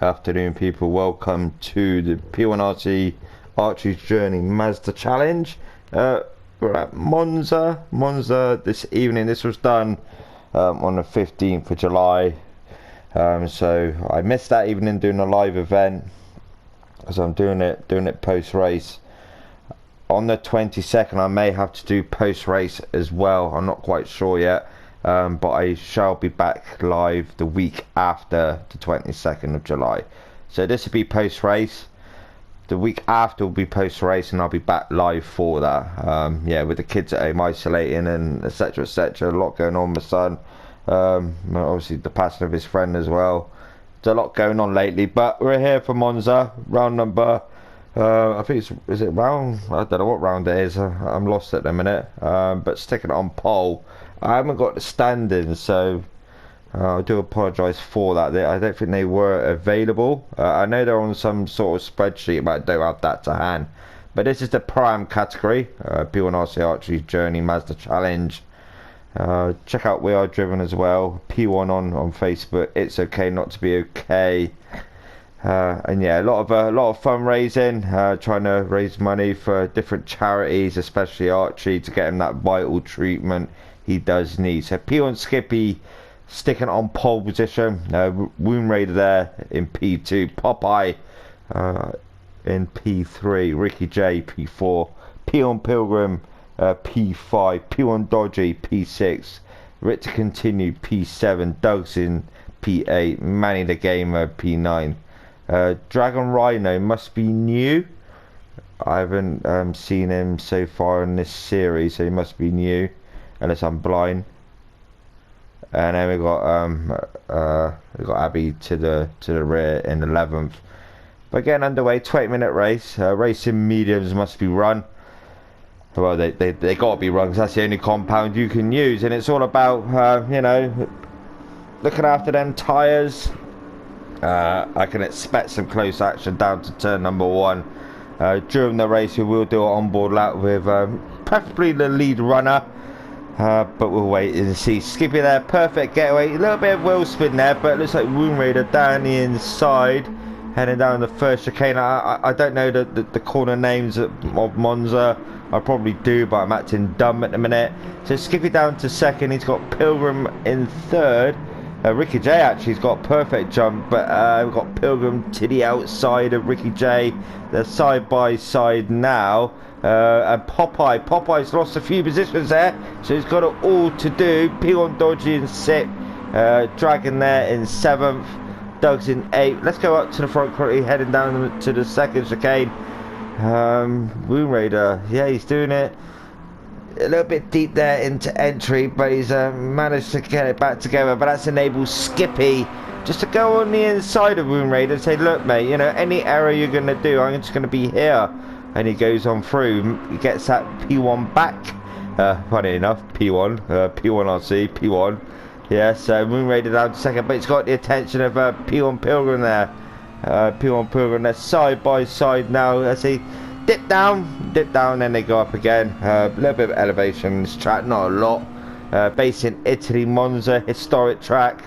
Afternoon, people. Welcome to the P1RC Archie's Journey Mazda Challenge. We're at Monza this evening. This was done on the 15th of July. So I missed that evening doing a live event because I'm doing it post race. On the 22nd, I may have to do post race as well. I'm not quite sure yet. But I shall be back live the week after the 22nd of July. So this will be post race. The week after will be post race, and I'll be back live for that. Yeah, with the kids at home isolating and etc. etc. A lot going on with my son. Obviously the passing of his friend as well. There's a lot going on lately, but we're here for Monza, round number. I think is it round? I don't know what round it is. I'm lost at the minute. But sticking it on pole. I haven't got the standings, so I do apologise for that. I don't think they were available. I know they're on some sort of spreadsheet, but I don't have that to hand. But this is the prime category, P1RC Archie's Journey Mazda Challenge. Check out We Are Driven as well. P1 on Facebook. It's okay not to be okay. And yeah, a lot of fundraising, trying to raise money for different charities, especially Archie, to get him that vital treatment he does need. So P1 Skippy sticking on pole position, Wound Raider there in P2, Popeye in P3, Ricky J P4, P1 Pilgrim P5, P1 Dodgy P6, Rit to Continue P7, Doug's in P8, Manny the Gamer P9. Dragon Rhino must be new. I haven't seen him so far in this series, so he must be new, unless I'm blind. And then we got Abby to the rear in 11th. But getting underway, 20-minute race. Racing mediums must be run. Well, they got to be run because that's the only compound you can use, and it's all about you know, looking after them tyres. I can expect some close action down to turn number 1. During the race, we will do an onboard lap with preferably the lead runner, but we'll wait and see. Skippy there, perfect getaway. A little bit of wheel spin there, but it looks like Wound Raider down the inside, heading down the first chicane. I don't know the corner names of Monza. I probably do, but I'm acting dumb at the minute. So Skippy down to second. He's got Pilgrim in third. Ricky J actually's got a perfect jump, but we've got Pilgrim to the outside of Ricky J. They're side by side now. And Popeye's lost a few positions there, so he's got it all to do. P1 Dodgy in 6th, Dragon there in 7th, Doug's in 8th. Let's go up to the front quickly, heading down to the second chicane. Wound Raider, yeah, he's doing it a little bit deep there into entry, but he's managed to get it back together. But that's enabled Skippy just to go on the inside of Wound Raider and say, look mate, you know, any error you're going to do, I'm just going to be here. And he goes on through, he gets that P1 back. Funny enough, P1, P1RC, P1. Yeah, so Wound Raider down to second, but he's got the attention of P1 Pilgrim there. P1 Pilgrim, they're side by side now. Let's see. Dip down, then they go up again. A little bit of elevation in this track, not a lot. Based in Italy, Monza, historic track.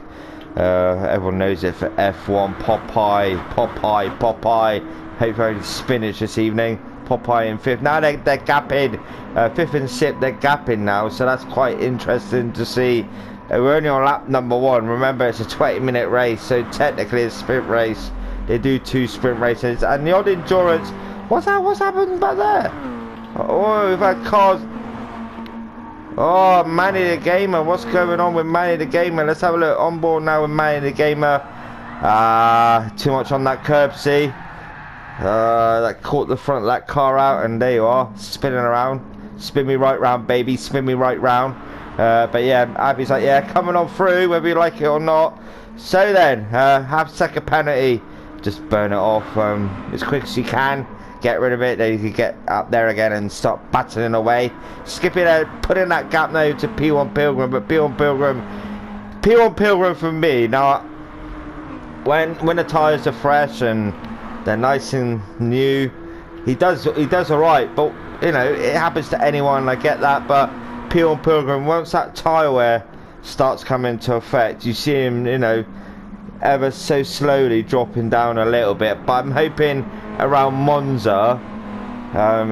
Everyone knows it for F1. Popeye. Hope for any spinach this evening. Popeye in 5th. Now they're gapping. 5th and 6th, they're gapping now, so that's quite interesting to see. We're only on lap number 1. Remember, it's a 20-minute race, so technically it's a sprint race. They do 2 sprint races, and the odd endurance. What's happened back there? Oh, we've had cars. Oh, Manny the Gamer. What's going on with Manny the Gamer? Let's have a look on board now with Manny the Gamer. Too much on that curb, see? That caught the front of that car out, and there you are, spinning around. Spin me right round, baby. Spin me right round. But yeah, Abby's like, yeah, coming on through, whether you like it or not. So then, half-second penalty. Just burn it off as quick as you can. Get rid of it, then you can get up there again and start battling away. Skipping out, putting that gap now to P1 Pilgrim, but P1 Pilgrim for me. Now, when the tyres are fresh and they're nice and new, he does alright, but you know, it happens to anyone, I get that, but P1 Pilgrim, once that tyre wear starts coming into effect, you see him, you know, ever so slowly dropping down a little bit, but I'm hoping around Monza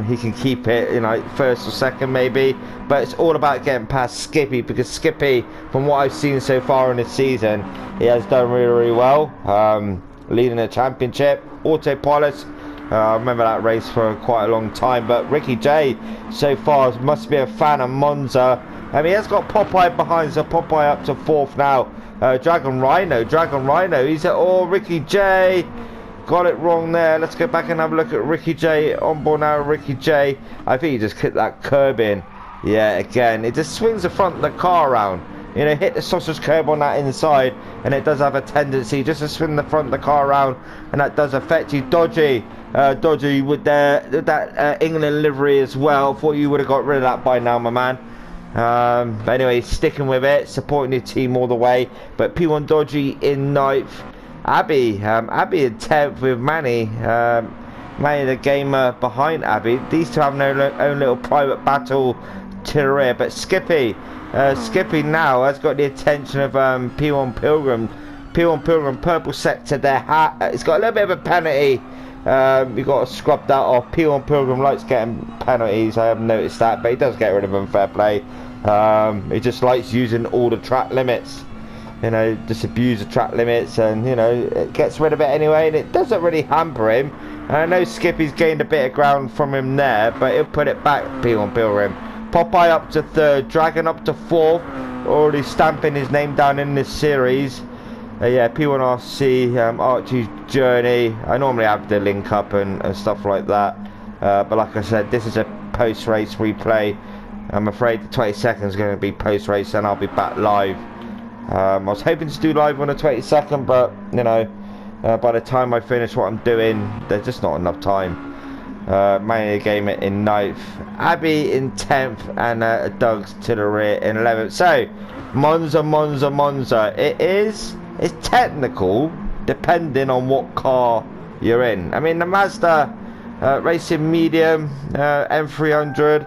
he can keep it, you know, first or second maybe. But it's all about getting past Skippy, because Skippy, from what I've seen so far in this season, he has done really, really well, leading the championship. Autopilot, I remember that race for quite a long time. But Ricky J so far must be a fan of Monza. He has got Popeye behind, so Popeye up to 4th now. Dragon Rhino, he's at Ricky J got it wrong there. Let's go back and have a look at Ricky J. On board now, Ricky J. I think he just hit that curb in. Yeah, again, it just swings the front of the car around. You know, hit the sausage curb on that inside, and it does have a tendency just to swing the front of the car around, and that does affect you. Dodgy with that England livery as well. Thought you would have got rid of that by now, my man. But anyway, sticking with it, supporting your team all the way. But P1 Dodgy in 9th. Abby in 10th with Manny. Manny the gamer behind Abby. These two have their own little private battle to the rear. But Skippy now has got the attention of P1 Pilgrim. P1 Pilgrim, purple sector, their hat. It's got a little bit of a penalty. You've got to scrub that off. P1 Pilgrim likes getting penalties. I have noticed that, but he does get rid of them, fair play. He just likes using all the track limits. You know, just abuse the track limits, and you know, it gets rid of it anyway, and it doesn't really hamper him. And I know Skippy's gained a bit of ground from him there, but he'll put it back. P1 Pilgrim. Popeye up to 3rd, Dragon up to 4th, already stamping his name down in this series. Yeah, P1RC, Archie's journey. I normally have the link up and stuff like that, but like I said, this is a post-race replay. I'm afraid the 22nd is going to be post-race, and I'll be back live. I was hoping to do live on the 22nd, but you know, by the time I finish what I'm doing, there's just not enough time. Mainly the game in 9th, Abby in 10th, and Doug's to the rear in 11th. So Monza. It's technical depending on what car you're in. I mean, the Mazda racing medium M300.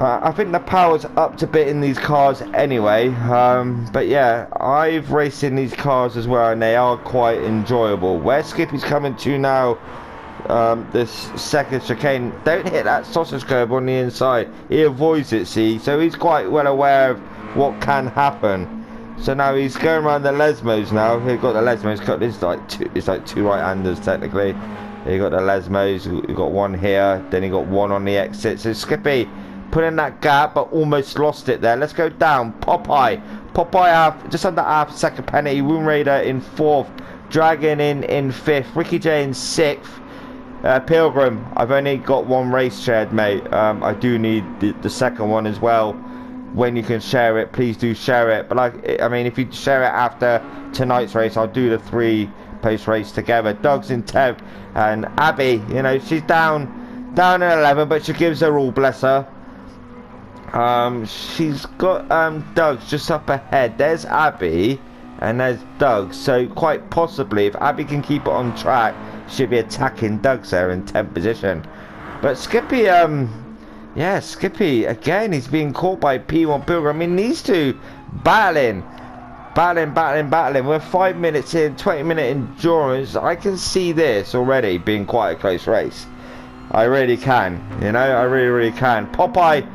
I think the power's up to bit in these cars anyway, but yeah, I've raced in these cars as well, and they are quite enjoyable. Where Skippy's coming to now, this second chicane, don't hit that sausage curb on the inside. He avoids it, see, so he's quite well aware of what can happen. So now he's going around the Lesmos now. He's got the Lesmos cut. This is like two right-handers technically. You got the Lesmos. You got one here, then you got one on the exit. So Skippy put in that gap, but almost lost it there. Let's go down. Popeye just under half second penalty. Wound Raider in 4th, Dragon in 5th, Ricky J in 6th. Pilgrim, I've only got one race shared, mate. I do need the second one as well. When you can share it, please do share it. But like, I mean, if you share it after tonight's race, I'll do the 3 post race together. Doug's in 10th, and Abby, you know, she's down in 11, but she gives her all, bless her. She's got Doug's just up ahead. There's Abby and there's Doug, so quite possibly if Abby can keep it on track, she'll be attacking Doug's there in 10th position. But Skippy, yeah, Skippy again, he's being caught by P1 Pilgrim. I mean, these two battling. We're 5 minutes in, 20-minute endurance. I can see this already being quite a close race. I really can, you know, I really can. Popeye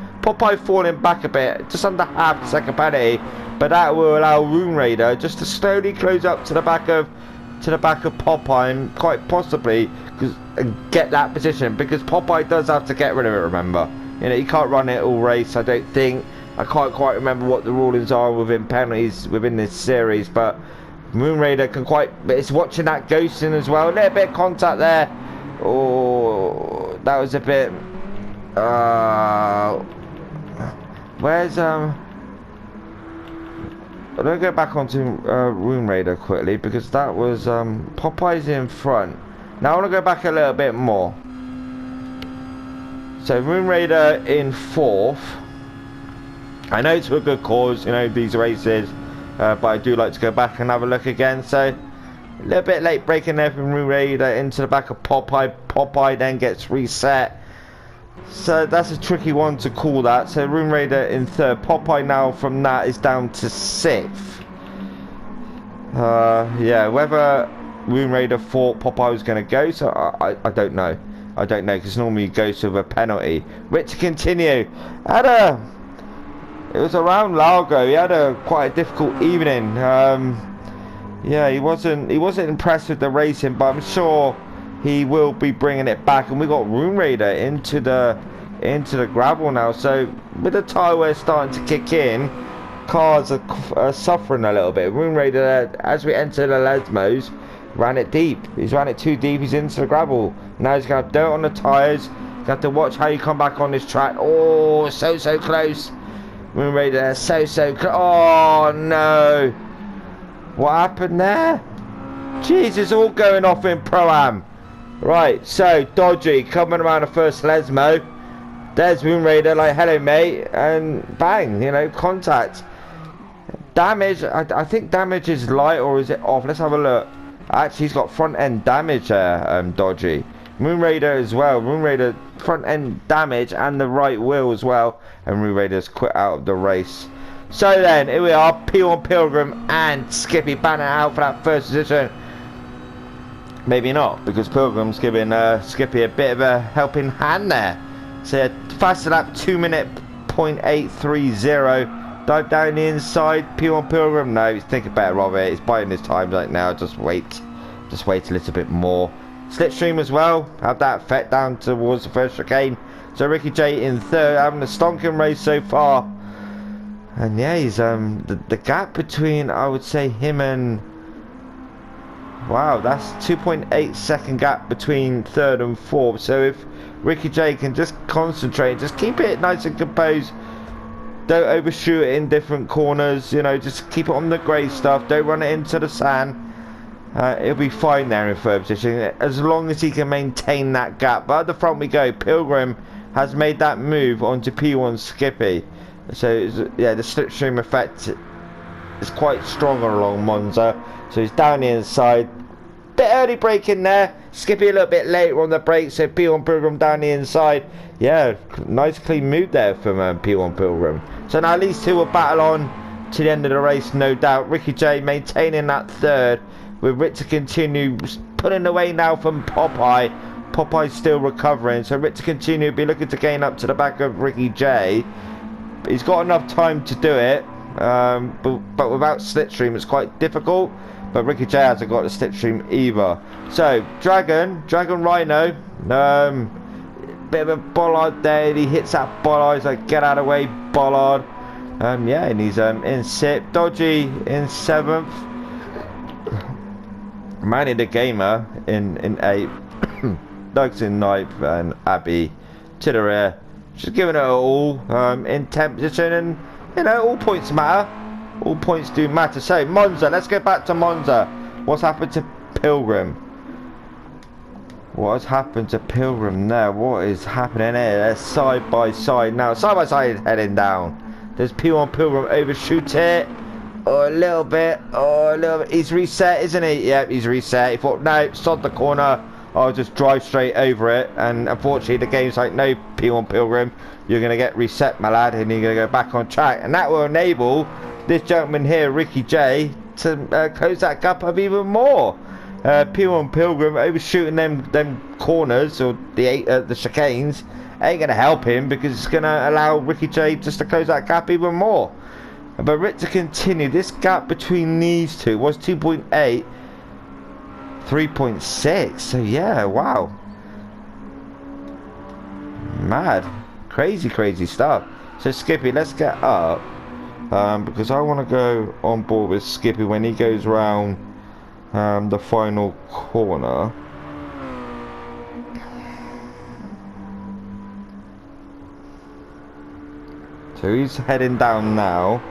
falling back a bit, just under half second penalty, but that will allow Wound Raider just to slowly close up to the back of Popeye, and quite possibly get that position, because Popeye does have to get rid of it. Remember, you know, you can't run it all race. I don't think. I can't quite remember what the rulings are within penalties within this series, but Wound Raider can it's watching that ghosting as well. A little bit of contact there. Oh, that was a bit. Where's I'm gonna go back onto Wound Raider quickly, because that was Popeye's in front. Now I want to go back a little bit more. So Wound Raider in 4th. I know it's for a good cause, you know, these races, but I do like to go back and have a look again. So a little bit late breaking there from Wound Raider into the back of Popeye. Popeye then gets reset. So that's a tricky one to call that. So Wound Raider in 3rd. Popeye now from that is down to 6th. Yeah, whether Moon Raider thought Popeye was going to go, so I don't know. I don't know, because normally he goes with a penalty. Rich to continue. It was around Largo. He had quite a difficult evening. Yeah, he wasn't impressed with the racing, but I'm sure he will be bringing it back. And we got Moon Raider into the gravel now. So with the tyre wear starting to kick in, cars are suffering a little bit. Moon Raider, as we enter the Lesmos, ran it deep. He's ran it too deep. He's into the gravel. Now he's going to have dirt on the tyres. You have to watch how you come back on this track. Oh, so close. Moon Raider, so close. Oh no! What happened there? Jeez, it's all going off in Pro-Am. Right, so Dodgy coming around the first Lesmo. There's Moon Raider, like, hello mate, and bang, you know, contact. Damage, I think damage is light, or is it off? Let's have a look. Actually, he's got front end damage there, Dodgy. Moon Raider as well. Moon Raider front end damage and the right wheel as well, and Moon Raider's quit out of the race. So then, here we are, P1 Pilgrim and Skippy banning out for that first position. Maybe not, because Pilgrim's giving Skippy a bit of a helping hand there. So faster lap, 2:08:30. Dive down the inside, P1 Pilgrim. No, he's thinking better of it. He's biding his time right now. Just wait a little bit more. Slipstream as well, have that effect down towards the first chicane. So Ricky J in third, having a stonking race so far. And yeah, he's the gap between, I would say, him and, wow, that's 2.8 second gap between third and fourth. So if Ricky J can just concentrate, just keep it nice and composed, don't overshoot it in different corners, you know, just keep it on the grey stuff, don't run it into the sand. He'll be fine there in third position, as long as he can maintain that gap. But at the front we go. Pilgrim has made that move onto P1 Skippy. So yeah, the slipstream effect is quite strong along Monza. So he's down the inside. Bit early brake in there. Skippy a little bit later on the brake. So P1 Pilgrim down the inside. Yeah, nice clean move there from P1 Pilgrim. So now these two will battle on to the end of the race, no doubt. Ricky J maintaining that third, with Rick to continue pulling away now from Popeye. Popeye's still recovering, so Rick to continue be looking to gain up to the back of Ricky J. He's got enough time to do it, but without slipstream it's quite difficult. But Ricky J hasn't got the slipstream either. So Dragon Rhino, bit of a bollard there. He hits that bollard. He's like, get out of the way, bollard. Yeah, and he's in sixth. Dodgy in seventh. Manny the Gamer in eighth. Doug's in ninth, and Abby to the rear. Just giving it all in 10th position, and you know, all points matter. All points do matter. So Monza, let's go back to Monza. What's happened to Pilgrim? What has happened to Pilgrim now? What is happening here? They're side by side now. Side by side heading down. Does P1 Pilgrim overshoot it? Oh, a little bit. Oh, a little bit. He's reset, isn't he? Yep, he's reset. He thought, no, sod the corner. I'll just drive straight over it. And unfortunately, the game's like, no, P1 Pilgrim, you're going to get reset, my lad, and you're going to go back on track. And that will enable this gentleman here, Ricky J, to close that gap up even more. P1 Pilgrim overshooting them corners, or the chicanes, ain't going to help him, because it's going to allow Ricky J just to close that gap even more. But Rick to continue, this gap between these two was 2.8, 3.6. So yeah, wow, mad, crazy stuff. So Skippy, let's get up, because I want to go on board with Skippy when he goes round the final corner. So he's heading down now.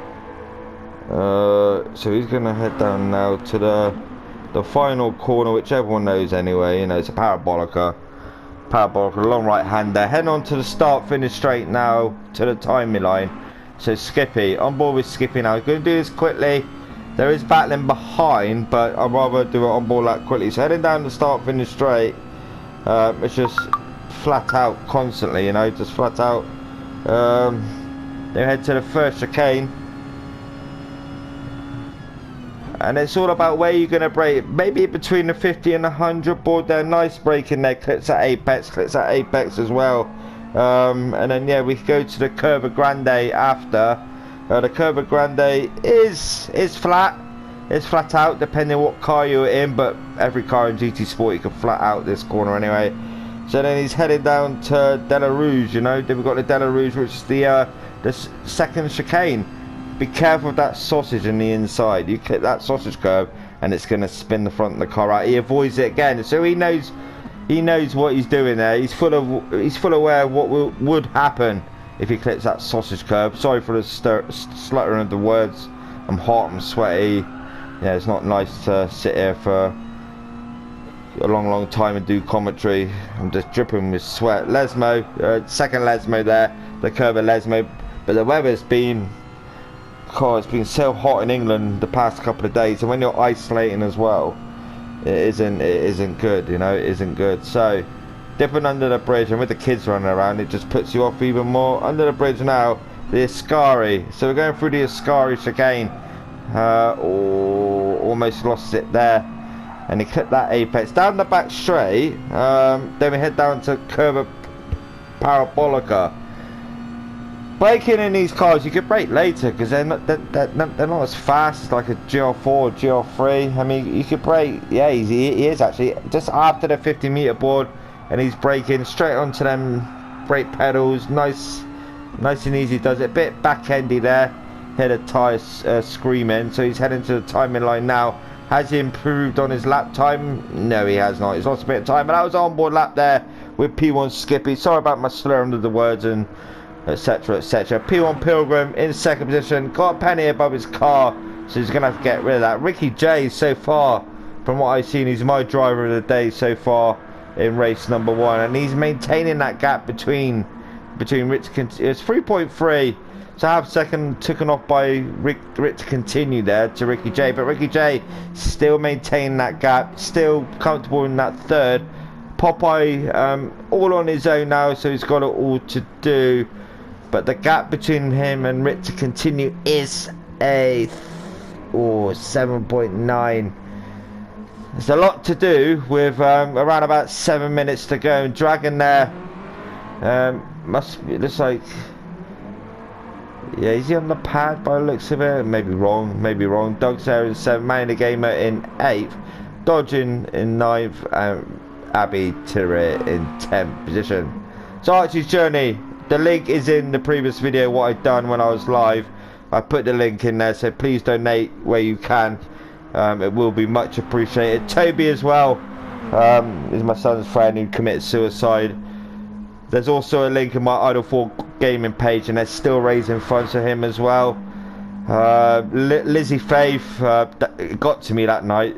So he's gonna head down now to the final corner, which everyone knows anyway. You know, it's a parabolica, long right hander. Heading on to the start finish straight now to the timing line. So Skippy on board with Skippy now. He's gonna do this quickly. There is battling behind, but I'd rather do it on board that quickly. So heading down the start finish straight. It's just flat out constantly, you know, just flat out. They head to the first chicane. And it's all about where you're going to brake. Maybe between the 50 and 100 board there. Nice braking there. Clips at apex as well. And then yeah, we go to the Curva Grande after. The Curva Grande is flat. It's flat out depending on what car you're in, but every car in GT Sport you can flat out this corner anyway. So then he's heading down to Dela Rouge, you know. Then we've got the Dela Rouge, which is the second chicane. Be careful of that sausage in the inside. You clip that sausage curve and it's going to spin the front of the car out. He avoids it again, so he knows what he's doing there. He's full aware of what would happen if he clips that sausage curve. Sorry for the sluttering of the words. I'm hot, I'm sweaty. Yeah, it's not nice to sit here for a long time and do commentary. I'm just dripping with sweat. Lesmo, second Lesmo there, the Curva Lesmo. But the weather's been, it's been so hot in England the past couple of days, and when you're isolating as well, it isn't good, you know. It isn't good. So dipping under the bridge, and with the kids running around, it just puts you off even more. Under the bridge now, the Ascari. So we're going through the Ascari chicane. Almost lost it there, and he clipped that apex down the back straight. Then we head down to Curva Parabolica. Braking in these cars, you could brake later because they're not as fast like a GR4 or GR3. I mean, you could brake. Yeah, he is actually just after the 50-meter board, and he's braking straight onto them brake pedals. Nice and easy. Does it. Bit back-endy there. Hit a tyre screaming, so he's heading to the timing line now. Has he improved on his lap time? No, he has not. He's lost a bit of time, but that was on-board lap there with P1 Skippy. Sorry about my slur under the words and etc, etc. P1 Pilgrim in second position, got a penny above his car, so he's going to have to get rid of that. Ricky J, so far, from what I've seen, he's my driver of the day so far in race number 1, and he's maintaining that gap between Rich. It's 3.3. to have second taken off by Rick to continue there to Ricky J, but Ricky J still maintaining that gap, still comfortable in that third. Popeye all on his own now, so he's got it all to do, but the gap between him and Rick to continue is a 7.9. There's a lot to do with around about 7 minutes to go, and Dragon there looks like, yeah, is he on the pad by the looks of it? Maybe wrong. Doug's there in 7th, Manny Gamer in 8th, Dodging in 9th, Abby Tirre in 10th position. So Archie's journey, the link is in the previous video, what I've done when I was live. I put the link in there, so please donate where you can. It will be much appreciated. Toby as well is my son's friend who committed suicide. There's also a link in my Idle 4 gaming page, and they're still raising funds for him as well. Lizzie Faith got to me that night.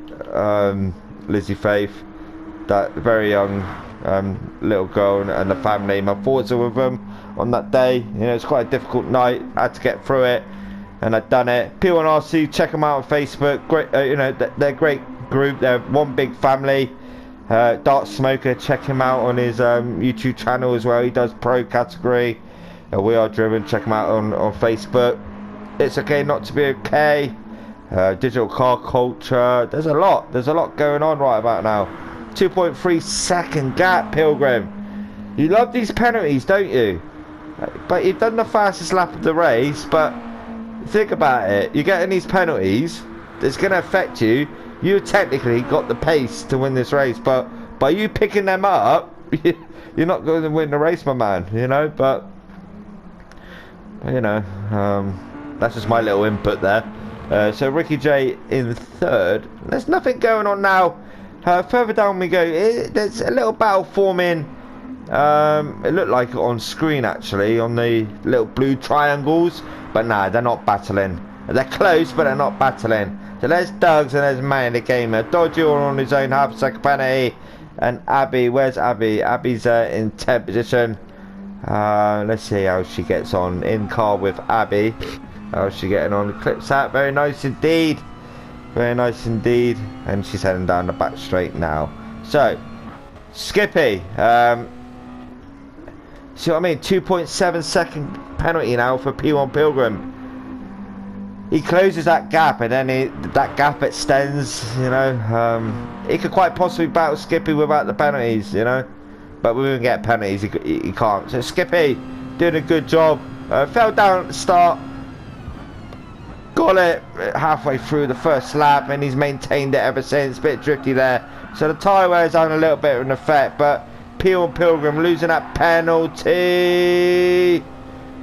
Lizzie Faith, that very young little girl and the family. My thoughts are with them on that day. You know, it's quite a difficult night. I had to get through it, and I've done it. P1RC, check them out on Facebook. Great, you know, they're a great group. They're one big family. Dark Smoker, check him out on his YouTube channel as well. He does pro category. We Are Driven, check him out on Facebook. It's okay not to be okay. Digital car culture. There's a lot going on right about now. 2.3 second gap, Pilgrim. You love these penalties, don't you? But you've done the fastest lap of the race. But think about it. You're getting these penalties. It's going to affect you. You technically got the pace to win this race, but by you picking them up, you're not going to win the race, my man. You know, but you know, that's just my little input there. So Ricky J in 3rd. There's nothing going on now. Further down we go. There's a little battle forming. It looked like it on screen actually, on the little blue triangles, but nah, they're not battling. They're close, but they're not battling. So there's Doug's and there's Manny the Gamer. Dodgy all on his own, half second penalty. And Abby, where's Abby? Abby's in 10th position. Let's see how she gets on in car with Abby. How's she getting on? The clips out, very nice indeed. Very nice indeed. And she's heading down the back straight now. So, Skippy. See what I mean? 2.7 second penalty now for P1 Pilgrim. he closes that gap, and then that gap extends, you know. He could quite possibly battle Skippy without the penalties, you know. But we won't get penalties, he can't. So Skippy doing a good job. Fell down at the start. Got it halfway through the first lap, and he's maintained it ever since. Bit drifty there. So the tyre wear is having a little bit of an effect, but P1 Pilgrim losing that penalty.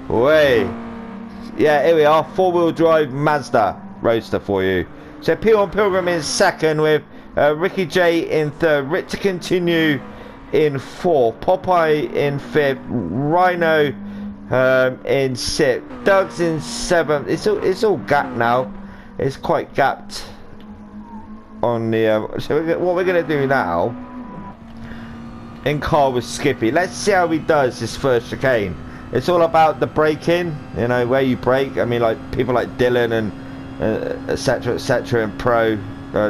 Way. Yeah, here we are. 4-wheel drive Mazda Roadster for you. So P1 Pilgrim in second with Ricky J in third. Rick to continue in fourth. Popeye in fifth. Rhino in sixth. Doug's in seventh. It's all gapped now. It's quite gapped on the. So what we're gonna do now in car with Skippy. Let's see how he does this first chicane. It's all about the braking, you know, where you brake. I mean, like people like Dylan and etc. and Pro,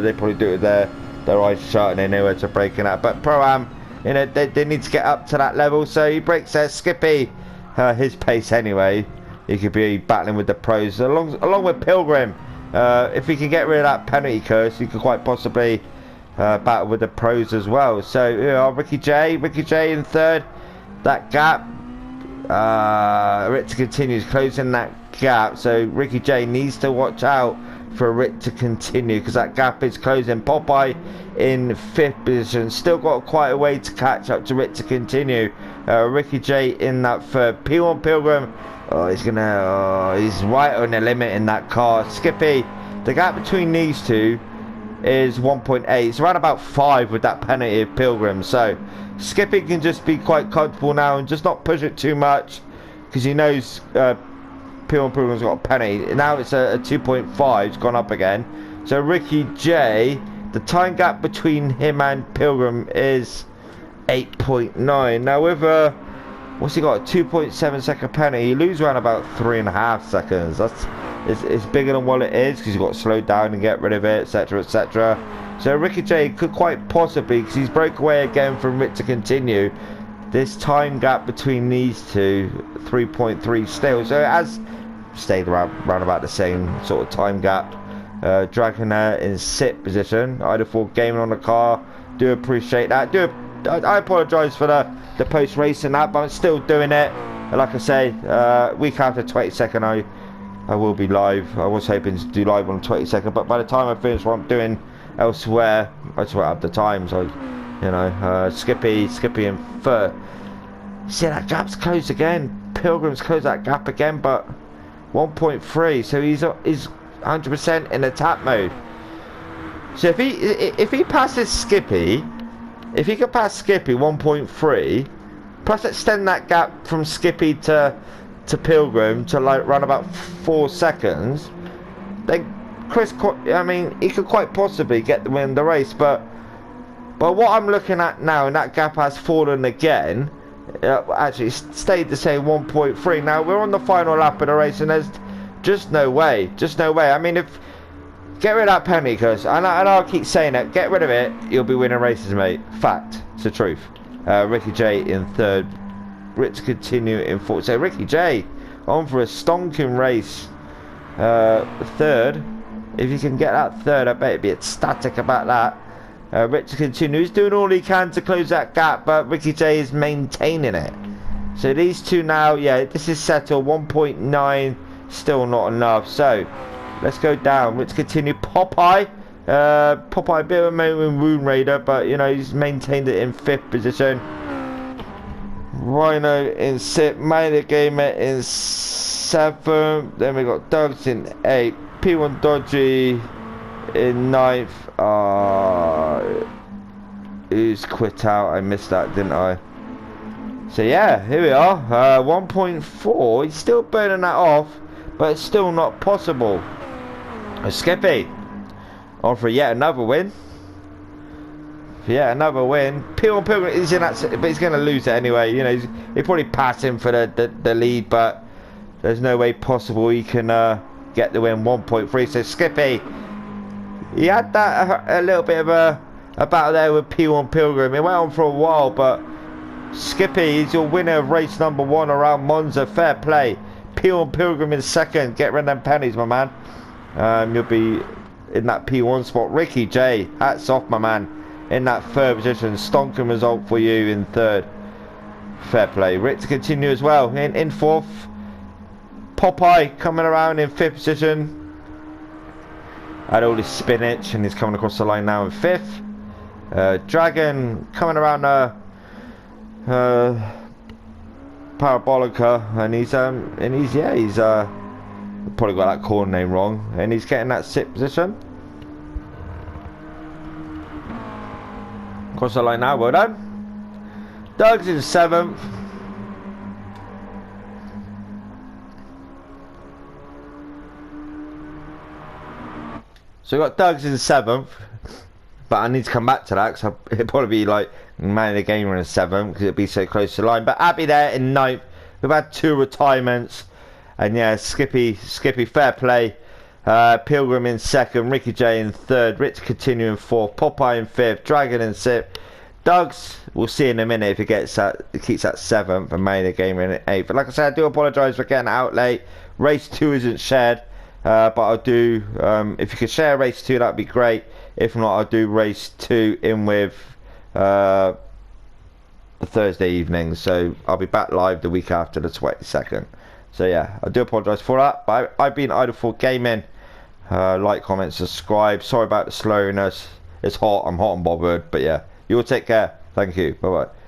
they probably do it with their eyes shut and they know where to brake and that. But Pro-Am, you know, they need to get up to that level. So he brakes there. Skippy, his pace anyway. He could be battling with the pros along with Pilgrim. If he can get rid of that penalty curse, he could quite possibly battle with the pros as well. So you know, Ricky J in third. That gap. Rick to continues closing that gap, so Ricky J needs to watch out for Rick to continue because that gap is closing. Popeye in fifth position, still got quite a way to catch up to Rick to continue. Ricky J in that third. P1 Pilgrim, he's right on the limit in that car. Skippy, the gap between these two is 1.8. It's around about 5 with that penalty of Pilgrim, so Skippy can just be quite comfortable now and just not push it too much because he knows P1 Pilgrim's got a penalty. Now it's a 2.5, it's gone up again. So Ricky J, the time gap between him and Pilgrim is 8.9. Now with what's he got, a 2.7 second penalty, you lose around about 3.5 seconds. It's bigger than what it is because you've got to slow down and get rid of it, etc, etc. So Ricky J could quite possibly, because he's broke away again from Rick to continue, this time gap between these two, 3.3 still. So it has stayed around about the same sort of time gap. Dragonair in sixth position. I'd have thought gaming on the car. Do appreciate that. I apologise for the post race and that, but I'm still doing it. Like I say, week after 22nd, I will be live. I was hoping to do live on the 22nd, but by the time I finish what I'm doing elsewhere, I just won't have the time. So, you know, Skippy in third. See, that gap's closed again. Pilgrim's closed that gap again, but 1.3. So he's 100% in attack mode. So if he passes Skippy, if he could pass Skippy 1.3, plus extend that gap from Skippy to Pilgrim to like run about 4 seconds, then Chris, I mean, he could quite possibly get the win of the race. But what I'm looking at now, and that gap has fallen again. Actually stayed the same, 1.3. Now we're on the final lap of the race, and there's just no way. I mean, if get rid of that penalty curse, and I'll keep saying it, get rid of it, you'll be winning races, mate. Fact, it's the truth. Ricky J in third. Rick to continue in fourth. So Ricky J on for a stonking race. Third, if you can get that third, I bet it'd be ecstatic about that. Rick to continue. He's doing all he can to close that gap, but Ricky J is maintaining it. So these two now, yeah, this is settled. 1.9, still not enough. So let's go down. Rick to continue. Popeye, a bit of a moment with Wound Raider, but you know he's maintained it in fifth position. Rhino in sixth, Minor Gamer in seventh, then we got Doug's in eighth, P1 Dodgy in ninth. Who's quit out? I missed that, didn't I? So yeah, here we are. 1.4. He's still burning that off, but it's still not possible. Skippy on for yet another win. Yeah, another win. P1 Pilgrim is in that, but he's going to lose it anyway. You know, he'll probably pass him for the lead, but there's no way possible he can get the win. 1.3. So Skippy, he had that a little bit of a battle there with P1 Pilgrim. It went on for a while, but Skippy is your winner of race number 1 around Monza. Fair play. P1 Pilgrim in second. Get rid of them pennies, my man. You'll be in that P1 spot. Ricky J, hats off, my man, in that third position. Stonking result for you in third. Fair play. Rick to continue as well in fourth. Popeye coming around in fifth position. Had all this spinach and he's coming across the line now in fifth. Dragon coming around Parabolica, and he's probably got that corner name wrong, and he's getting that sixth position. Across the line now, well done. Doug's in seventh. So we got Doug's in seventh, but I need to come back to that because it'll probably be like man of the game in seventh because it'll be so close to the line. But Abby there in ninth. We've had 2 retirements, and yeah, Skippy, fair play. Pilgrim in second, Ricky J in third, Rich continue in fourth, Popeye in fifth, Dragon in sixth. Doug's, we'll see in a minute if he keeps that seventh, and man of the game in eighth. But like I said, I do apologise for getting out late. Race 2 isn't shared. But I'll do, if you could share race 2, that'd be great. If not, I'll do race 2 in with the Thursday evening. So I'll be back live the week after the 22nd. So yeah, I do apologise for that. But I've been Idle4 Gaming. Like, comment, subscribe. Sorry about the slowness. It's hot. I'm hot and bothered. But yeah, you all take care. Thank you. Bye bye.